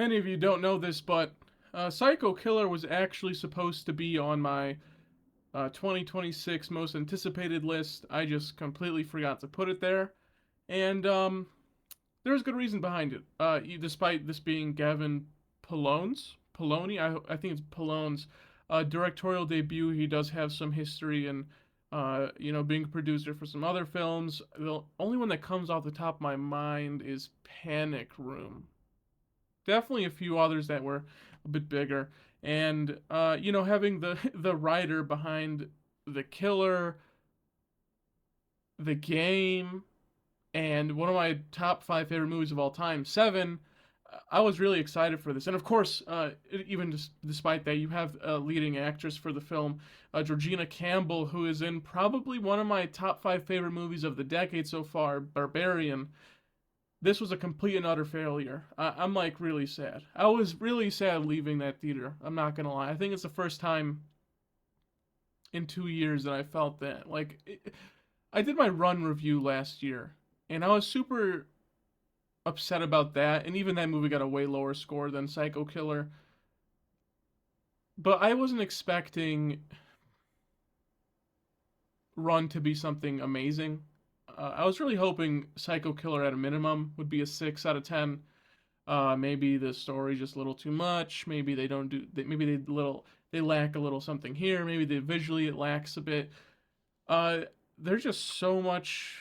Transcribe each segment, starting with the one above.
Many of you don't know this, but Psycho Killer was actually supposed to be on my 2026 most anticipated list. I just completely forgot to put it there, and there's good reason behind it. Despite this being Gavin Poloni, I think it's Pollone's directorial debut, he does have some history and being a producer for some other films. The only one that comes off the top of my mind is Panic Room. Definitely a few others that were a bit bigger, and having the the writer behind The Killer, The Game, and one of my top five favorite movies of all time, Seven. I was really excited for this, and of course, even despite that, you have a leading actress for the film, Georgina Campbell, who is in probably one of my top five favorite movies of the decade so far, Barbarian. This was a complete and utter failure. I'm like really sad. I was really sad leaving that theater. I'm not gonna lie. I think it's the first time in 2 years that I felt that. I did my Run review last year, and I was super upset about that. And even that movie got a way lower score than Psycho Killer. But I wasn't expecting Run to be something amazing. I was really hoping Psycho Killer at a minimum would be a 6 out of 10. Maybe the story's just a little too much. Maybe they don't do. Maybe they lack a little something here. Maybe visually it lacks a bit. Uh, there's just so much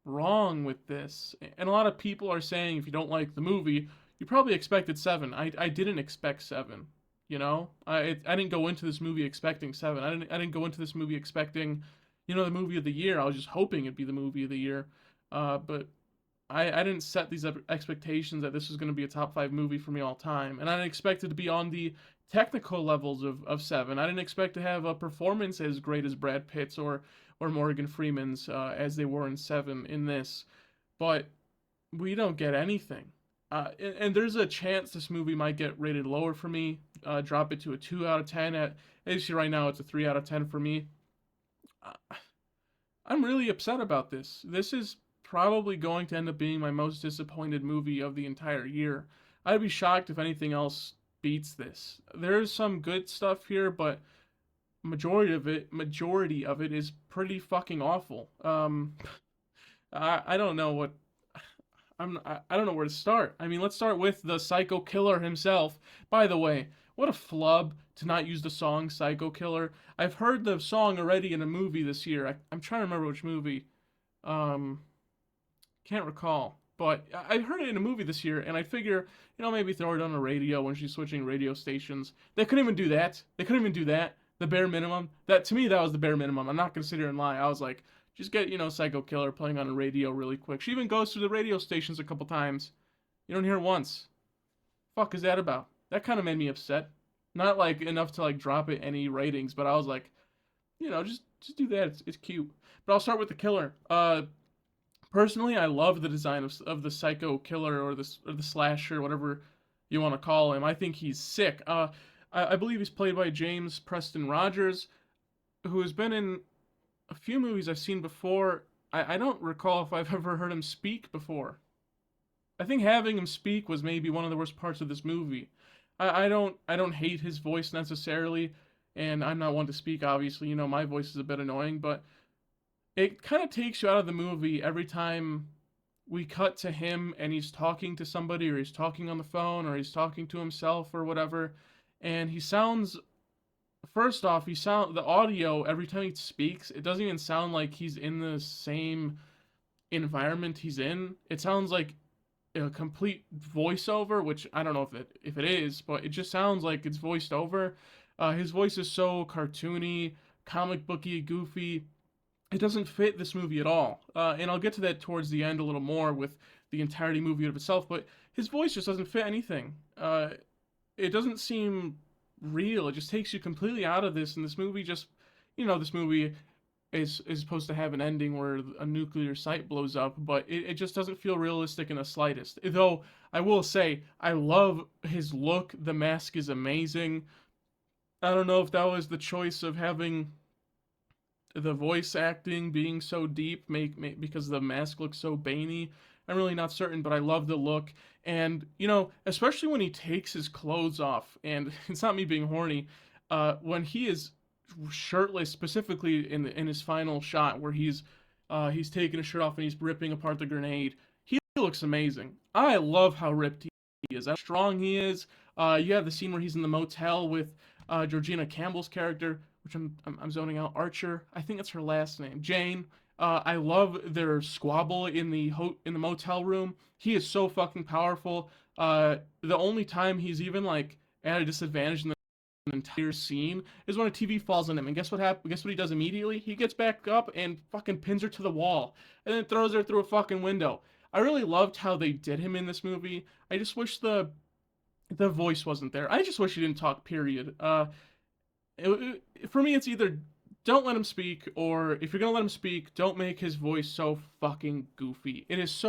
wrong with this, and a lot of people are saying if you don't like the movie, you probably expected seven. I didn't expect seven. I didn't go into this movie expecting seven. I didn't go into this movie expecting, the movie of the year. I was just hoping it'd be the movie of the year. But I didn't set these expectations that this was going to be a top five movie for me all time, and I didn't expect it to be on the technical levels of Seven. I didn't expect to have a performance as great as Brad Pitt's or Morgan Freeman's as they were in Seven in this, but we don't get anything. And there's a chance this movie might get rated lower for me, drop it to a 2 out of 10. At least right now, it's a 3 out of 10 for me. Uh, I'm really upset about this. This is probably going to end up being my most disappointed movie of the entire year. I'd be shocked if anything else beats this. There's some good stuff here, but majority of it is pretty fucking awful. I don't know what I don't know where to start. I mean, let's start with the Psycho Killer himself. By the way, what a flub to not use the song Psycho Killer. I've heard the song already in a movie this year. I'm trying to remember which movie. Um, can't recall. But I heard it in a movie this year, and I figure, maybe throw it on the radio when she's switching radio stations. They couldn't even do that. They couldn't even do that. The bare minimum. That to me, that was the bare minimum. I'm not gonna sit here and lie. I was like, just get Psycho Killer playing on the radio really quick. She even goes to the radio stations a couple times. You don't hear it once. Fuck is that about? That kind of made me upset. Not like enough to like drop it any ratings, but I was like, just do that. It's cute. But I'll start with the killer. Personally, I love the design of the Psycho Killer or the slasher, whatever you want to call him. I think he's sick. I believe he's played by James Preston Rogers, who has been in a few movies I've seen before. I don't recall if I've ever heard him speak before. I think having him speak was maybe one of the worst parts of this movie. I don't hate his voice necessarily, and I'm not one to speak. Obviously, my voice is a bit annoying, but it kind of takes you out of the movie every time we cut to him and he's talking to somebody or he's talking on the phone or he's talking to himself or whatever, and he sounds. First off, the audio every time he speaks, it doesn't even sound like he's in the same environment he's in. It sounds like a complete voiceover, which I don't know if it is, but it just sounds like it's voiced over. His voice is so cartoony, comic booky, goofy. It doesn't fit this movie at all. And I'll get to that towards the end a little more with the entirety movie of itself. But his voice just doesn't fit anything. It doesn't seem real. It just takes you completely out of this. And this movie just, this movie is supposed to have an ending where a nuclear site blows up, but it just doesn't feel realistic in the slightest. Though I will say, I love his look. The mask is amazing. I don't know if that was the choice of having the voice acting being so deep, because the mask looks so Baney, I'm really not certain, but I love the look. And, you know, especially when he takes his clothes off, and it's not me being horny, when he is shirtless, specifically in his final shot where he's taking his shirt off and he's ripping apart the grenade. He looks amazing. I love how ripped he is, how strong he is. You have the scene where he's in the motel with Georgina Campbell's character, which I'm zoning out. Archer, I think that's her last name. Jane. I love their squabble in the motel room. He is so fucking powerful. The only time he's even like at a disadvantage in the entire scene is when a TV falls on him. And guess what happens? Guess what he does immediately? He gets back up and fucking pins her to the wall, and then throws her through a fucking window. I really loved how they did him in this movie. I just wish the voice wasn't there. I just wish he didn't talk. Period. For me, it's either don't let him speak, or if you're gonna let him speak, don't make his voice so fucking goofy. It's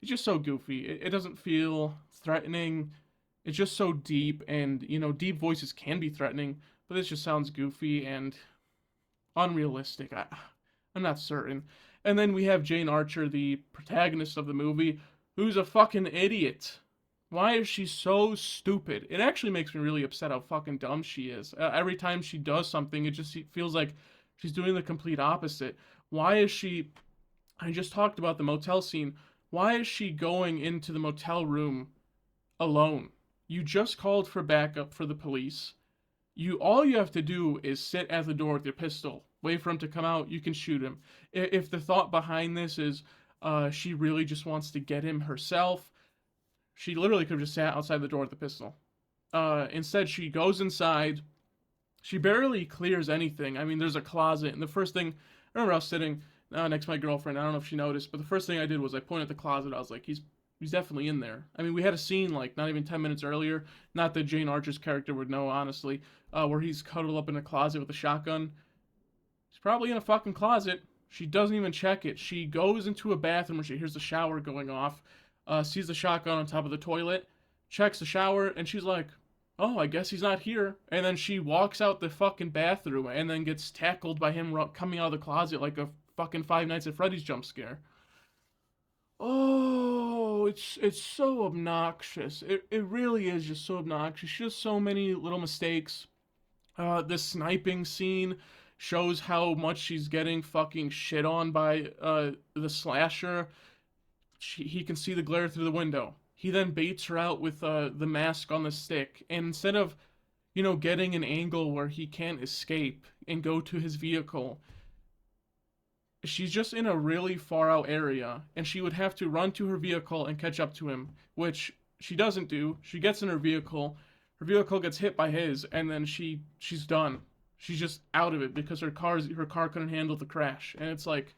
just so goofy. It doesn't feel threatening. It's just so deep, and you know, deep voices can be threatening, but this just sounds goofy and unrealistic. I'm not certain. And then we have Jane Archer, the protagonist of the movie, who's a fucking idiot. Why is she so stupid? It actually makes me really upset how fucking dumb she is. Every time she does something, it just feels like she's doing the complete opposite. Why is she? I just talked about the motel scene. Why is she going into the motel room alone? You just called for backup for the police. All you have to do is sit at the door with your pistol, wait for him to come out. You can shoot him. If the thought behind this is she really just wants to get him herself, she literally could have just sat outside the door with the pistol. Instead, she goes inside. She barely clears anything. I mean, there's a closet, and the first thing I remember, I was sitting next to my girlfriend. I don't know if she noticed, but the first thing I did was I pointed at the closet. I was like, he's definitely in there. I mean, we had a scene like not even 10 minutes earlier. Not that Jane Archer's character would know, honestly, where he's cuddled up in a closet with a shotgun. He's probably in a fucking closet. She doesn't even check it. She goes into a bathroom where she hears the shower going off, sees the shotgun on top of the toilet, checks the shower, and she's like, oh, I guess he's not here. And then she walks out the fucking bathroom and then gets tackled by him coming out of the closet like a fucking Five Nights at Freddy's jump scare. Oh, it's so obnoxious. It really is just so obnoxious. Just so many little mistakes. The sniping scene shows how much she's getting fucking shit on by the slasher. He can see the glare through the window. He then baits her out with the mask on the stick, and instead of, you know, getting an angle where he can't escape and go to his vehicle, she's just in a really far out area, and she would have to run to her vehicle and catch up to him, which she doesn't do. She gets in her vehicle gets hit by his, and then she's done. She's just out of it because her car couldn't handle the crash, and it's like,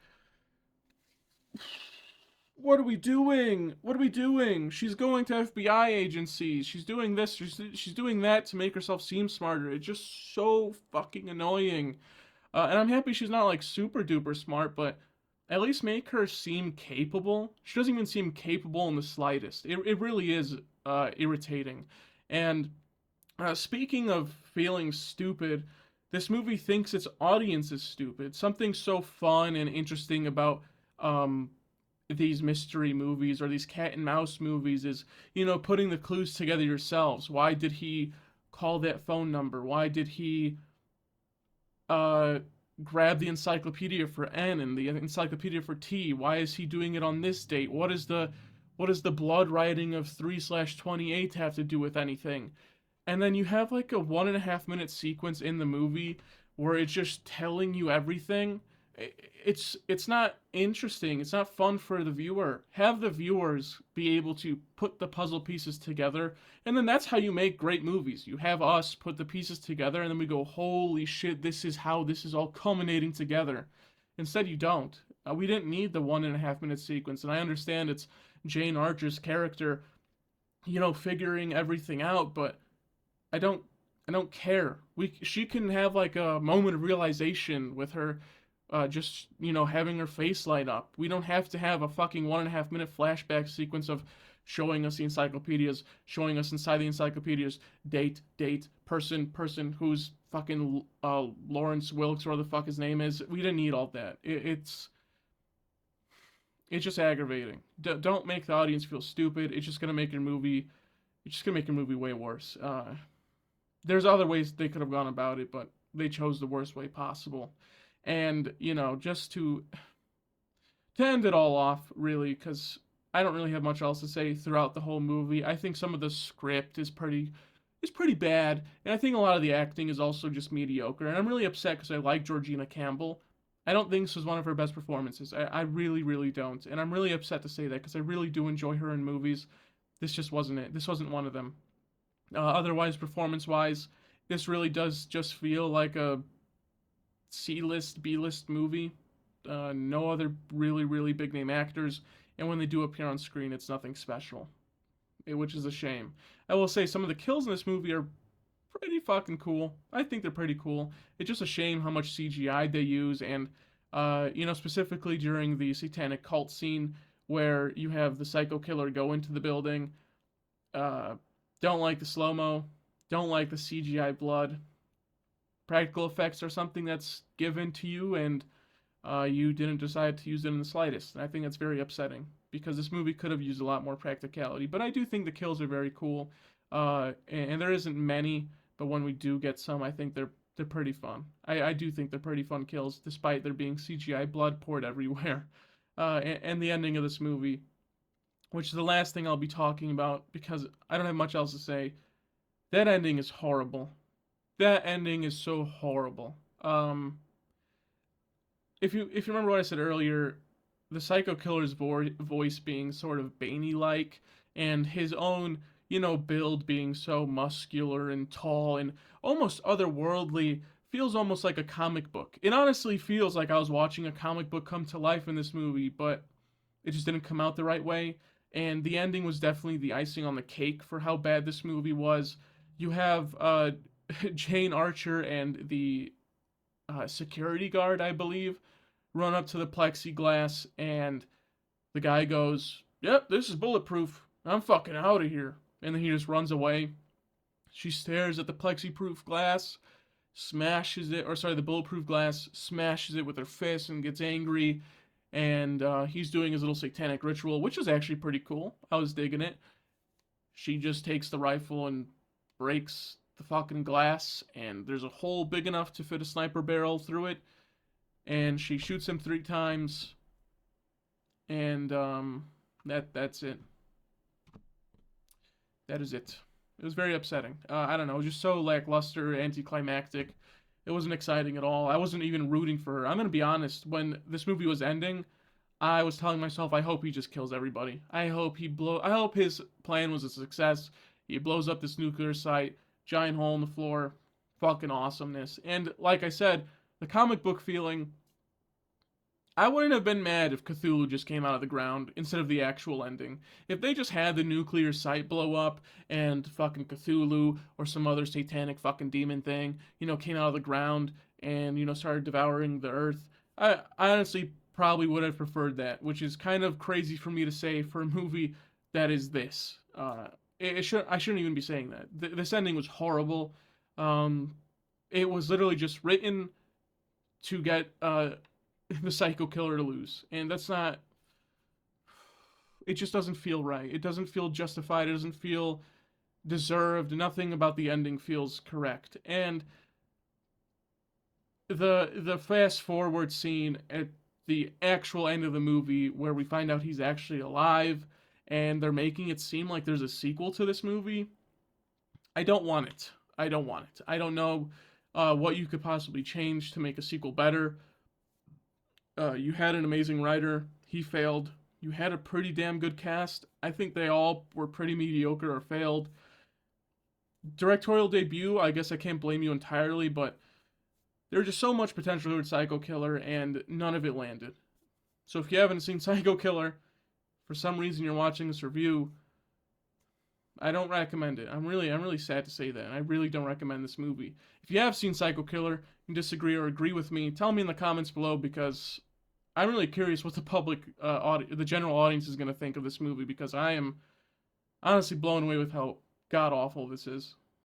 what are we doing? What are we doing? She's going to FBI agencies. She's doing this. She's doing that to make herself seem smarter. It's just so fucking annoying. And I'm happy she's not like super duper smart, but at least make her seem capable. She doesn't even seem capable in the slightest. It really is irritating. And speaking of feeling stupid, this movie thinks its audience is stupid. Something so fun and interesting about these mystery movies or these cat and mouse movies is, you know, putting the clues together yourselves. Why did he call that phone number? Why did he grab the encyclopedia for N and the encyclopedia for T? Why is he doing it on this date? What is the blood writing of 3/28 have to do with anything? And then you have like a 1.5 minute sequence in the movie where it's just telling you everything. It's not interesting. It's not fun for the viewer. Have the viewers be able to put the puzzle pieces together, and then that's how you make great movies. You have us put the pieces together, and then we go, holy shit, this is how this is all culminating together. Instead, you don't. We didn't need the 1.5 minute sequence, and I understand it's Jane Archer's character, you know, figuring everything out, but I don't care. She can have like a moment of realization with her just, you know, having her face light up. We don't have to have a fucking 1.5 minute flashback sequence of showing us the encyclopedias, showing us inside the encyclopedias, date, person, who's fucking Lawrence Wilkes, or what the fuck his name is. We didn't need all that. It's just aggravating. Don't make the audience feel stupid. It's just gonna make your movie. It's just gonna make your movie way worse. There's other ways they could have gone about it, but they chose the worst way possible. And just to end it all off, really, because I don't really have much else to say throughout the whole movie. I think some of the script is pretty bad, and I think a lot of the acting is also just mediocre. And I'm really upset because I like Georgina Campbell. I don't think this was one of her best performances. I really, really don't, and I'm really upset to say that because I really do enjoy her in movies. This just wasn't it. This wasn't one of them. Otherwise, performance-wise, this really does just feel like a C-list, B-list movie. No other really, really big name actors, and when they do appear on screen, it's nothing special, which is a shame. I will say some of the kills in this movie are pretty fucking cool. I think they're pretty cool. It's just a shame how much CGI they use, and specifically during the satanic cult scene where you have the psycho killer go into the building. Uh, don't like the slow mo. Don't like the CGI blood. Practical effects are something that's given to you, and you didn't decide to use it in the slightest. And I think that's very upsetting because this movie could have used a lot more practicality. But I do think the kills are very cool, and there isn't many, but when we do get some, I think they're pretty fun. I do think they're pretty fun kills, despite there being CGI blood poured everywhere. And the ending of this movie, which is the last thing I'll be talking about because I don't have much else to say. That ending is horrible. That ending is so horrible. If you remember what I said earlier, the psycho killer's voice being sort of Baney like, and his own build being so muscular and tall and almost otherworldly, feels almost like a comic book. It honestly feels like I was watching a comic book come to life in this movie, but it just didn't come out the right way. And the ending was definitely the icing on the cake for how bad this movie was. You have Jane Archer and the security guard, I believe, run up to the plexiglass, and the guy goes, "Yep, this is bulletproof. I'm fucking out of here." And then he just runs away. She stares at the plexi-proof glass, smashes it, or sorry, the bulletproof glass, smashes it with her fist and gets angry. And he's doing his little satanic ritual, which is actually pretty cool. I was digging it. She just takes the rifle and breaks the fucking glass, and there's a hole big enough to fit a sniper barrel through it. And she shoots him 3 times, and that's it. That is it. It was very upsetting. I don't know, it was just so lackluster, anticlimactic. It wasn't exciting at all. I wasn't even rooting for her. I'm gonna be honest. When this movie was ending, I was telling myself, I hope he just kills everybody. I hope his plan was a success. He blows up this nuclear site, giant hole in the floor, fucking awesomeness. And like I said, the comic book feeling, I wouldn't have been mad if Cthulhu just came out of the ground instead of the actual ending. If they just had the nuclear site blow up and fucking Cthulhu or some other satanic fucking demon thing, came out of the ground and, started devouring the earth, I honestly probably would have preferred that, which is kind of crazy for me to say for a movie that is this. I shouldn't even be saying that. This ending was horrible. It was literally just written to get the psycho killer to lose, and that's not. It just doesn't feel right. It doesn't feel justified. It doesn't feel deserved. Nothing about the ending feels correct. And the fast forward scene at the actual end of the movie where we find out he's actually alive and they're making it seem like there's a sequel to this movie. I don't want it. I don't want it. I don't know what you could possibly change to make a sequel better. You had an amazing writer. He failed. You had a pretty damn good cast. I think they all were pretty mediocre or failed. Directorial debut, I guess I can't blame you entirely, but there's just so much potential with Psycho Killer, and none of it landed. So if you haven't seen Psycho Killer, for some reason you're watching this review, I don't recommend it. I'm really sad to say that. I really don't recommend this movie. If you have seen Psycho Killer and disagree or agree with me, tell me in the comments below, because I'm really curious what the public, the general audience is going to think of this movie, because I am honestly blown away with how god awful this is.